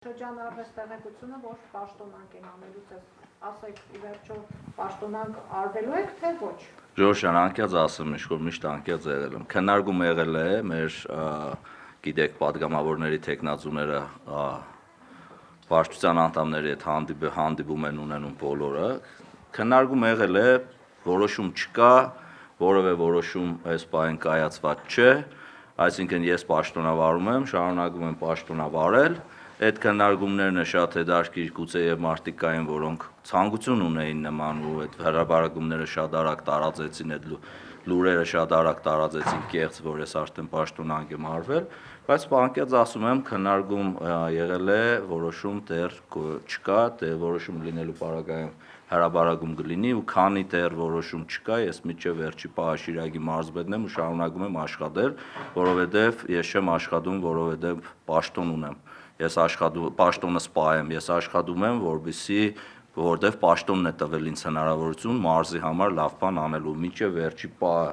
Շրջանառվեց տեղեկությունը, որ պաշտոնանկ են անելուց ես ասեք ի վերջո պաշտոնանկ արվելու եք, թե ոչ։ Ժորժան, անկյաց ասեմ, ինչ-որ միշտ անկյաց եղել եմ։ Քննարկում եղել է մեր, գիտեք, պատգամավորների թեկնածուները պաշտության անդամների հետ հանդիպում են ունենում բոլորը։ Քննարկում եղել է, որոշում չկա, որևէ որոշում այս պահին կայացված չէ, այսինքն ես պաշտոնավարում եմ, շարունակում եմ պաշտոնավարել։ Այդ քննարկումներն շատ հետաքրքիր գուցե եւ մարդիկ կային, որոնք ցանկություն ունեին նման ու այդ հրաբարակումները շատ արագ տարածեցին, այդ լուրերը շատ արագ տարածեցին կեղծ, որ ես արդեն պաշտոնանկ եմ արվել, բայց անկեղծ ասում եմ, քննարկում եղել է, որոշում դեռ չկա, դեռ որոշում լինելու պարագայում հրաբարակում կլինի ու քանի դեռ որոշում չկա, ես մինչև վերջի պահաշիրագի մարզպետն եմ ու շարունակում եմ աշխատել, որովհետև ես չեմ աշխատում, որովհետև պաշտոն ունեմ։ Ես պաշտոնը սպայեմ, ես աշխատում եմ, որովհետև պաշտոնն է տվել ինձ հնարավորություն մարզի համար լավ բան անելու, մինչև վերջի պահը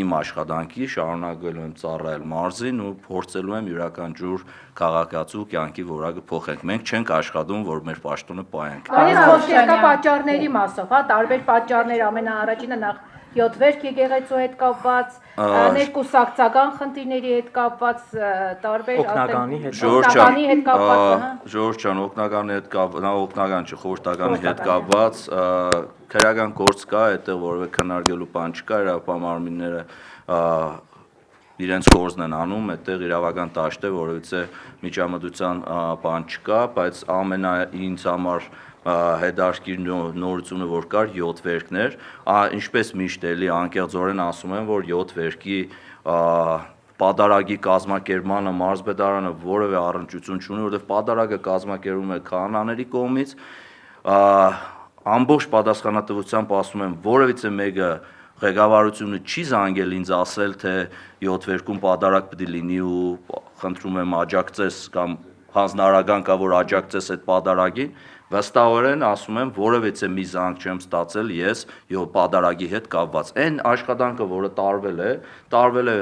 իմ աշխատանքի շարունակելու եմ ծառայել մարզին ու փորձելու եմ յուրաքանչյուր քաղաքացու կյանքի որակը փոխենք։ Մենք չենք աշխատում, որ մեր պաշտոնը պահենք։ Այս խոսքը կա պատճառների մասով, տարբեր պատճառներ, ամենաառաջինը նախ 7 վերք եկեղեցու հետ կապված, ներկուսակցական խնդիրների հետ կապված, տարբեր օգնականի հետ կապված, Ժորժ ջան, օգնականի հետ կապված, օգնական չէ, խորհրդականի հետ կապված, քրեական գործ կա, այդտեղ որևէ քննարկելու բան չկա, իրավապահ իրենց գործն են անում, այդտեղ իրավական դաշտ է, որովհետեւ միջամտության բան չկա, բայց ինձ համար հետաքրքիր նորությունը որ կար 7 վերքներ, ինչպես միշտ էլի անկեղծորեն ասում եմ, որ 7 վերքի պատարագի կազմակերպմանը մարզպետարանը որևէ առնչություն չունի, որովհետև պատարագը կազմակերպվում է քահանաների կողմից, ամբողջ պատասխանատվությամբ ասում եմ, որևիցե մեկը ղեկավարությունը չի զանգել ինձ ասել, թե 7 վերքում պատարագ պետք է լինի ու խնդրում եմ աջակցես կամ հանձնարարական կա, որ աջակցես այդ պատարագին, վստահորեն ասում եմ, որևիցե մի զանգ չեմ ստացել ես պատարագի հետ կապված։ Այն աշխատանքը, որը տարվել է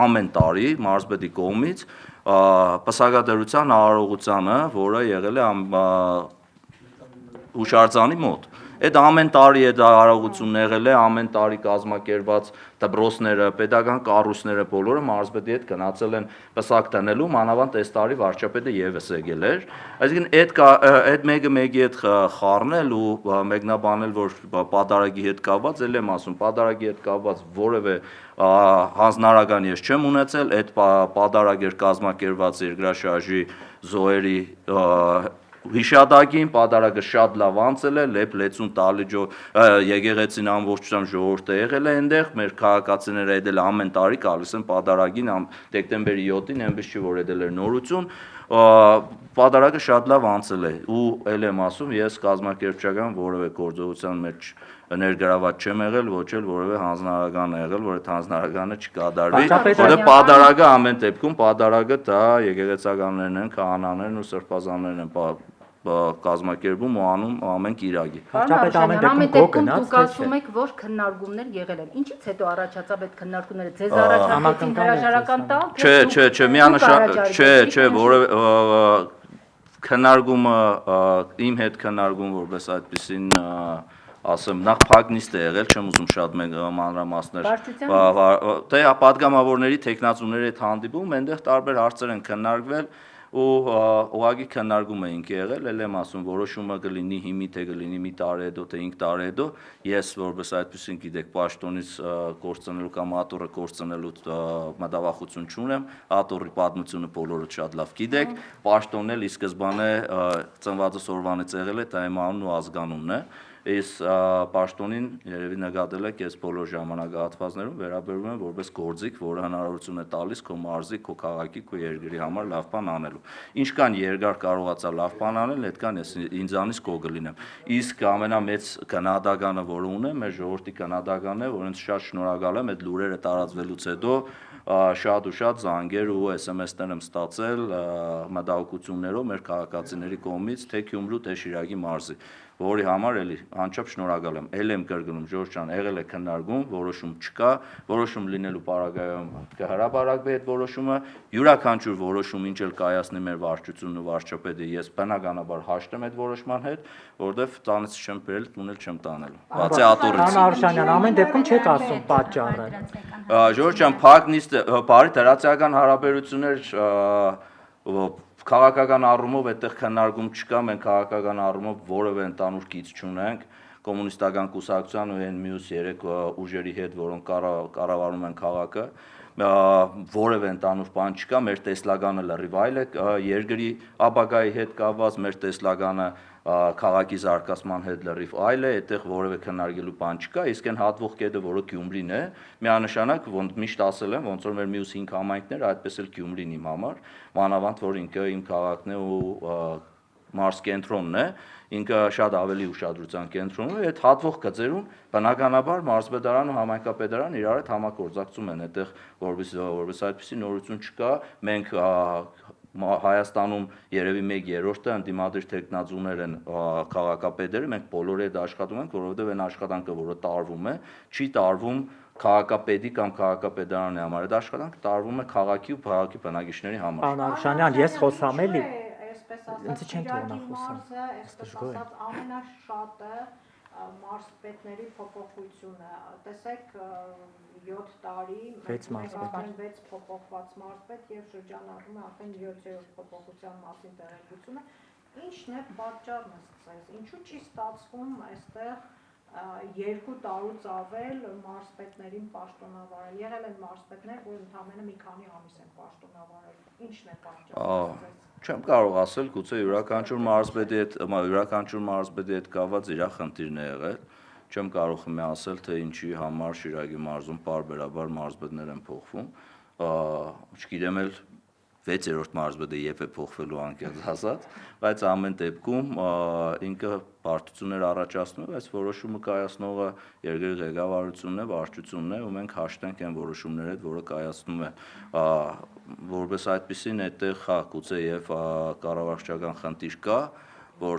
ամեն տարի մարզպետի կողմից, պսակադրության արարողությանը, որը եղել է հուշարձանի մոտ։ Այդ ամեն տարի այդ արարողությունն եղել է, ամեն տարի կազմակերպված դպրոցները, պետական կառույցները բոլորը մարզպետի հետ գնացել են պսակ դնելու, մանավանդ այս տարի վարչապետը եւս եկել էր։ Այսինքն այդ մեկը մեկի հետ խառնել ու մեկնաբանել, որ պատարագի հետ կապված, ել եմ ասում, պատարագի հետ կապված որևէ հանձնարարական ես չեմ ունեցել, այդ պատարագ էր կազմակերպված երկրաշարժի զոհերի հիշատակին, պատարագը շատ լավ անցել է, լեցուն տալի եկեղեցին ամբողջությամբ ժողովուրդը եղել է այնտեղ, մեր քաղաքացիները էդել ամեն տարի գալիս են պատարագին, դեկտեմբերի 7-ին, այնպես չի որ էդել էր նորություն, պատարագը շատ լավ անցել է ու ել եմ ասում, ես կազմակերպչական որևէ գործողության մեջ ներգրաված չեմ եղել, ոչ էլ որևէ հանձնարարական է եղել, որ այդ հանձնարարականը չկատարվի, որովհետև պատարագը ամեն դեպքում պատարագը դա եկեղեցականներն են, քահանաներն ու սրբազաններն են կազմակերպում ու անում ամեն կիրակի։ Ամեն դեպքում դուք ասում եք, որ քննարկումներ եղել են։ Ինչից հետո առաջացավ այդ քննարկումները, ձեզ առաջարկեցին հրաժարական տալ, Չէ, միանշանակ, չէ, որևէ քննարկումը իմ հետ քննարկում որպես այդպեսին ասեմ, նախ փակնիստ է եղել, չեմ ուզում շատ մանրամասներ, թե պատգամավորների թեկնածուների հետ հանդիպում, այնտեղ տարբեր հարցեր են քննարկվել ու ուղղակի քննարկում էինք եղել, ել եմ ասում, որոշումը կլինի հիմի, թե կլինի մի տարի հետո, թե 5 տարի հետո, ես որպես այդպեսին գիտեք պաշտոնից կորցնելու կամ աթոռը կորցնելու մտավախություն չունեմ, աթոռի պատմությունը բոլորը շատ լավ գիտեք, պաշտոնն էլ ի սկզբանե ծնվածս օրվանից եղել է, դա իմ անունն ու ազգանունն է, իսկ պաշտոնին երևի նկատել եք ես բոլոր ժամանակահատվածներում վերաբերվում եմ որպես գործիք, որը հնարավորություն է տալիս քո մարզի, քո քաղաքի, քո երկրի համար լավ բան անելու։ Ինչքան երկար կարողացա լավ բան անել, այդքան ես ինձանից կող կլինեմ։ Իսկ ամենամեծ գնահատականը, որը ունեմ, մեր ժողովրդի գնահատականն է, որ ինձ շատ շնորհակալ եմ այդ լուրերը տարածվելուց հետո շատ ու շատ զանգեր ու SMS-ներ եմ ստացել մտահոգություններով մեր քաղաքացիների կողմից թե Գյումրու, թե Շիրակի մարզի, որի համար էլի անչափ շնորհակալ եմ։ Էլ եմ կրկնում, Ժորժ ջան, եղել է քննարկում, որոշում չկա, որոշում լինելու պարագայում կհրապարակվի այդ որոշումը, յուրաքանչյուր որոշում ինչ էլ կայացնի մեր վարչությունն ու վարչապետը, ես բնականաբար հաշտեմ այդ որոշման հետ, որովհետև տանից չեմ բերել, տունել չեմ տանելու։ Բացի ատորից։ Պարոն Արուշանյան, ամեն դեպքում չեք ասում պատճառը։ Ժորժ ջան, բարի դրացիական հարաբերություններ քաղաքական առումով այդտեղ քննարկում չկա, մենք քաղաքական առումով որևէ ընդանուր գիծ չունենք կոմունիստական կուսակցության ու այն մյուս 3 ուժերի հետ, որոնք կառավարում են քաղաքը, որևէ ընդանուր բան չկա, մեր տեսլականը լրիվ այլ է, երկրի ապագայի հետ կապված մեր տեսլականը քաղաքի զարգացման հետ լրիվ այլ է, այդտեղ որևէ քննարկելու բան չկա, իսկ այն հատվող կետը, որը Գյումրին է, միանշանակ միշտ ասել եմ, ոնց որ մեր մյուս 5 համայնքները, այդպես էլ Գյումրին իմ համար, մանավանդ որ ինքը իմ քաղաքն է ու մարզ կենտրոնն է, ինքը շատ ավելի ուշադրության կենտրոնում է, այդ հատվող գծերում բնականաբար մարզպետարան ու համայնքապետարան իրար հետ համագործակցում են, այդտեղ որպես այդպիսի նորություն չկա, մենք Հայաստանում երևի 1/3-ը ընդդիմադիր տեխնազուներ են քաղաքապետերը, մենք բոլորը այդ աշխատում ենք, որովհետև այն աշխատանքը, որը տարվում է, չի տարվում քաղաքապետի կամ քաղաքապետարանի համար, այդ աշխատանքը տարվում է քաղաքի ու քաղաքի բնակիչների համար։ Պարոն Արուշանյան, ես խոսամ էլի։ Այսպես ասած, մարզը, այսպես ասած, ամենաշատը մարզպետների փոփոխությունը, տեսեք 7 տարի, մենք արդեն 6 փոփոխված մարզպետ եւ շրջանառվում է արդեն 7-րդ փոփոխության մասին տեղեկությունը, ինչն է պատճառն ասես, ինչու չի ստացվում այստեղ 2 տարուց ավել մարզպետներին պաշտոնավարել, եղել են մարզպետներ, որ ընդամենը մի քանի ամիս են պաշտոնավարել, ինչն է պատճառը։ Չեմ կարող ասել, գուցե յուրաքանչյուր մարզպետի հետ կապված իր խնդիրն է եղել, չեմ կարող ասել, թե ինչի համար Շիրակի մարզում պարբերաբար մարզպետներ են փոխվում, չգիտեմ էլ 6-րդ մարզպետը երբ է փոխվելու անկեղծ ասած, բայց ամեն դեպքում ինքը բարդություններ առաջացնում է, բայց որոշումը կայացնողը երկրի ղեկավարությունն է, վարչությունն է, ու մենք հաշտենք այն որոշումների հետ, որը կայացնում է, որպես այդպիսին այդտեղ գուցե եւ կառավարչական խնդիր կա, որ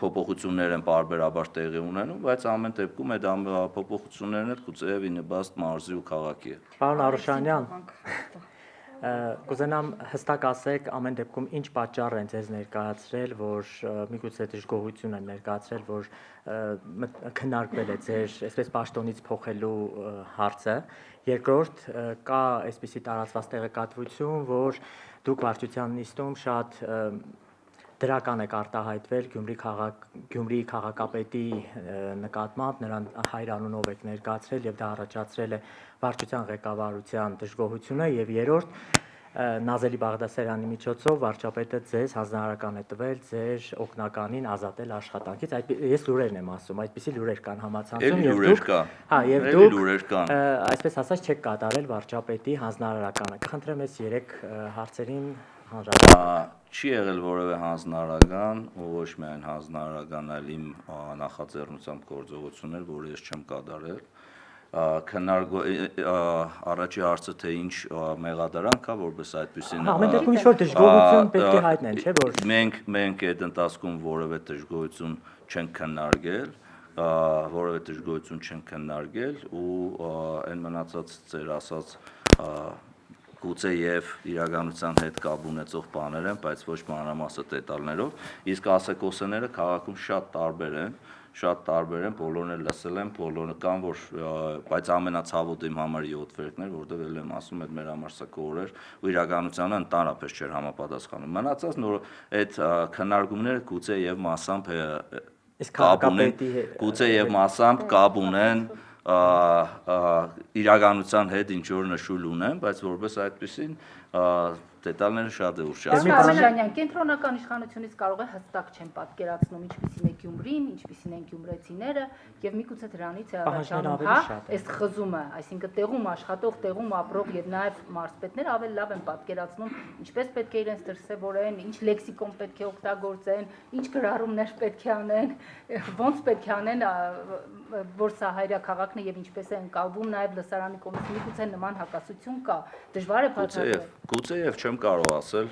փոփոխություններ են պարբերաբար տեղի ունենում, բայց ամեն դեպքում այդ փոփոխություններն էլ գուցե եւ ինեբաստ մարզի ու քաղաքի է։ Պարոն Արուշանյան, կուզենամ հստակ ասեք ամեն դեպքում ինչ պատճառ են ձեզ ներկայացրել, որ միգուցե դժգոհություն են ներկայացրել, որ քննարկվել է ձեր այսպես պաշտոնից փոխելու հարցը։ Երկրորդ, կա այսպիսի տարածված տեղեկատվություն, որ դուք վարչության նիստում շատ դրական եք արտահայտվել Գյումրի քաղաքապետի նկատմամբ, նրան հայրանունով եք ներկայացրել եւ դա առաջացրել է վարչության ղեկավարության դժգոհությունը եւ երրորդ Նազելի Բաղդասարյանի միջոցով վարչապետը ձեզ հանձնարարական է տվել ձեր օգնականին ազատել աշխատանքից, ես լուրերն եմ ասում, այդպիսի լուրեր կան համացանցում եւ դուք այսպես ասած չեք կատարել վարչապետի հանձնարարականը։ Կխնդրեմ այս 3 հարցերին Չի եղել որևէ հանձնարարական, ոչ միայն հանձնարարական, այլ իմ նախաձեռնությամբ գործողություններ, որը ես չեմ կատարել։ Առաջի հարցը թե ինչ մեղադրանք կա, որպես այդպիսին։ Ամեն դեպքում ինչ-որ դժգոհություն պետք է հայտնեն, չէ՞ որ։ Մենք այդ ընթացքում որևէ դժգոհություն չենք քննարկել, ու այն մնացած ձեր ասած գուցե եւ իրականության հետ կապ ունեցող բաներ են, բայց ոչ մանրամասը դետալներով, իսկ ասեկոսները քաղաքում շատ տարբեր են, բոլորն էլ լսել են, բոլորը կան, բայց ամենացավոտ իմ համար 7 վերքներ, որտեղ էլ եմ ասում, այդ մեր համար սա կորեր, ու իրականությանը ընդհանրապես չէր համապատասխանում։ Մնացած նոր այդ քննարկումները գուցե եւ մասամբ կապ ունեն իրականության հետ ինչ որ նշույլ ունեն, բայց որպես այդպեսին դետալները շատ է ուշ Պարոն Արժանյան, կենտրոնական իշխանությունից կարող է հստակ չեն պատկերացնում ինչպիսին է Գյումրին, ինչպիսին են գյումրեցիները եւ միգուցե դրանից է առաջանում, այս խզումը, այսինքն տեղում աշխատող, տեղում ապրող եւ նաեւ մարզպետները ավելի լավ են պատկերացնում ինչպես պետք է իրենց դրսեւորեն, ինչ լեքսիկոն պետք է օգտագործեն, ինչ գրառումներ պետք է անեն, ոնց պետք է անեն, որ սա հայրենիք քաղաքն է եւ ինչպես է ընկալվում նաեւ լսարանի կողմից միգուցե նման հակասություն կա, դժվար է բացատրել։ Գուցեև չեմ կարող ասել,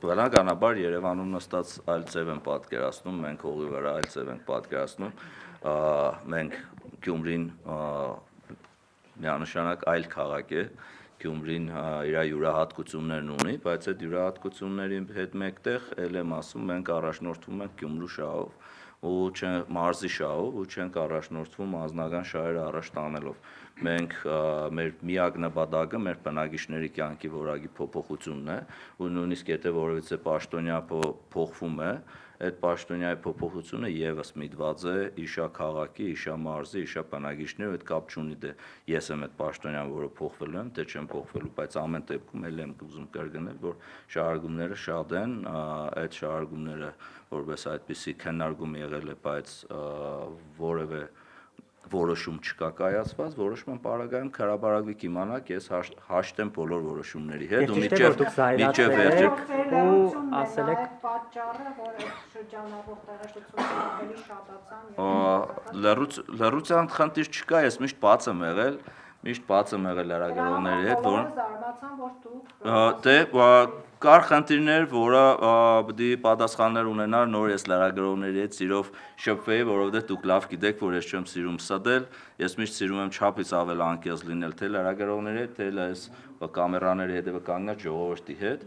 բնականաբար Երևանում նստած այլ ձև են պատկերացնում, մենք հողի վրա այլ ձև ենք պատկերացնում, մենք Գյումրին միանշանակ այլ քաղաք է, Գյումրին իր յուրահատկություններն ունի, բայց այդ յուրահատկությունների հետ մեկտեղ ել եմ ասում, մենք առաջնորդվում ենք Գյումրու շահով ու մարզի շահով ու չենք առաջնորդվում անձնական շահերը առաջ տանելով։ Մենք մեր միակ նպատակը մեր բնակիչների կյանքի որակի փոփոխությունն է ու նույնիսկ եթե որևիցե պաշտոնյա փոխվում է, այդ պաշտոնյայի փոփոխությունը եւս միտված է իշա քաղաքի, իշա մարզի, իշա բնակիչների հետ կապ չունի դե ես եմ այդ պաշտոնյան, որը փոխվելու եմ, դե չեմ փոխվելու, բայց ամեն դեպքում էլ եմ ուզում կրկնել, որ շահարկումները շատ են, այդ շահարկումները որպես այդպիսի քննարկում եղել է, բայց որևէ որոշում չկա կայացված, որոշման պարագայում հրապարակվի կիմանաք, ես հաշտեմ բոլոր որոշումների հետ ու միջև վերջը ու ասել եք պատճառը, որ այդ շրջանառող տեղեկությունները ավելի շատացան լռության խնդիր չկա, ես միշտ բաց եմ եղել լրագրողների հետ, որ զարմացան, որ դուք դե կար խնդիրներ, որը պետք է պատասխաններ ունենար, նոր ես լրագրողների հետ սիրով շփվեի, որովհետև դուք լավ գիտեք, որ ես չեմ սիրում սդել, ես միշտ սիրում եմ չափից ավել անկեղծ լինել թե լրագրողների հետ, թե այս կամերաների հետևը կանգնած ժողովրդի հետ